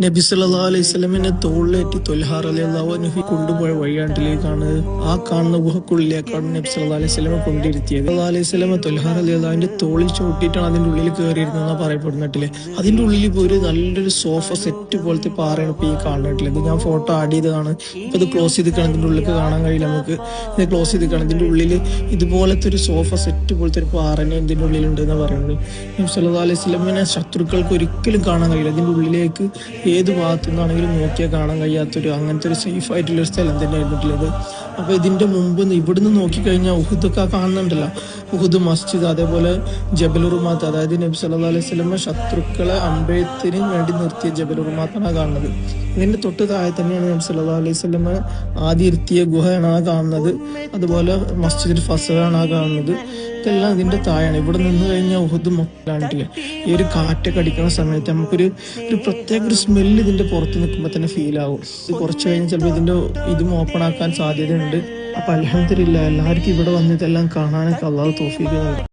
നബി സല്ലല്ലാഹു അലൈഹി വസല്ലമിനെ തോളിലേറ്റി ത്വൽഹ റളിയല്ലാഹു അൻഹു കൊണ്ടുപോയ വഴിയാണ്ടിലേക്കാണ് ആ കാണുന്ന ഗുഹക്കുള്ളിലേക്കാണ് നബി സല്ലല്ലാഹു അലൈഹി വസല്ലമ കൊണ്ടിരുത്തിയത്. സല്ലല്ലാഹു അലൈഹി വസല്ലമ ത്വൽഹ റളിയല്ലാഹുവിന്റെ തോളിൽ ചവിട്ടിയിട്ടാണ് അതിന്റെ ഉള്ളിൽ കയറിയിരുന്നതെന്നാ പറയപ്പെടുന്നിട്ടില്ലേ. അതിന്റെ ഉള്ളിൽ ഇപ്പോൾ ഒരു നല്ലൊരു സോഫ സെറ്റ് പോലത്തെ പാറയാണ് ഇപ്പൊ ഈ കാണുന്നിട്ടില്ല. ഇത് ഞാൻ ഫോട്ടോ ആഡ് ചെയ്തതാണ്. ഇപ്പൊ ഇത് ക്ലോസ് ചെയ്ത് കാണാൻ ഇതിന്റെ ഉള്ളിൽ കാണാൻ കഴിയില്ല. നമുക്ക് ഇത് ക്ലോസ് ചെയ്ത് കാണാം. ഇതിന്റെ ഉള്ളിൽ ഇതുപോലത്തെ ഒരു സോഫ സെറ്റ് പോലത്തെ ഒരു പാറനെ ഇതിന്റെ ഉള്ളിലുണ്ട് എന്ന് പറയുന്നത്. നബി സല്ലല്ലാഹു അലൈഹി വസല്ലമനെ ശത്രുക്കൾക്ക് ഒരിക്കലും കാണാൻ കഴിയില്ല. ഇതിന്റെ ഉള്ളിലേക്ക് ഏത് ഭാഗത്തു നിന്നാണെങ്കിലും നോക്കിയാൽ കാണാൻ കഴിയാത്തൊരു അങ്ങനത്തെ ഒരു സേഫ് ആയിട്ടുള്ള ഒരു സ്ഥലം തന്നെ ആയിരുന്നിട്ടുള്ളത്. അപ്പൊ ഇതിന്റെ മുമ്പ് ഇവിടുന്ന് നോക്കിക്കഴിഞ്ഞാൽ ഉഹുദൊക്കെ കാണുന്നുണ്ടല്ലോ, ഉഹുദ് മസ്ജിദ്, അതേപോലെ ജബലുറുമാത്ത്, അതായത് നബി സല്ലല്ലാഹു അലൈഹി വസല്ലമ ശത്രുക്കളെ അമ്പയത്തിന് വേണ്ടി നിർത്തിയ ജബലുറുമാത്താണ് കാണുന്നത്. ഇതിന്റെ തൊട്ട് താഴെ തന്നെയാണ് നബി സല്ലല്ലാഹു അലൈഹി വസല്ലമ ആദ്യം ഇരുത്തിയ ഗുഹയാണ് ആ കാണുന്നത്. അതുപോലെ മസ്ജിദുൽ ഫസലാണ് ആ കാണുന്നത്. ഇതെല്ലാം ഇതിന്റെ താഴെയാണ്. ഇവിടെ നിന്ന് കഴിഞ്ഞാൽ ഉഹുദ് മൊത്തമായിട്ടില്ല. ഈ ഒരു കാറ്റൊക്കെ അടിക്കുന്ന സമയത്ത് നമുക്കൊരു പ്രത്യേക ഒരു സ്മെല്ല് ഇതിന്റെ പുറത്ത് നിൽക്കുമ്പോൾ തന്നെ ഫീൽ ആവും. ഇത് കുറച്ച് കഴിഞ്ഞ് ചിലപ്പോൾ ഇതിന്റെ ഇതും ഓപ്പൺ ആക്കാൻ സാധ്യതയുണ്ട്. അപ്പൊ അൽഹംദുലില്ലാഹ് എല്ലാവർക്കും ഇവിടെ വന്ന് ഇതെല്ലാം കാണാനൊക്കെ അല്ലാഹു തൗഫീഖ് നൽകി.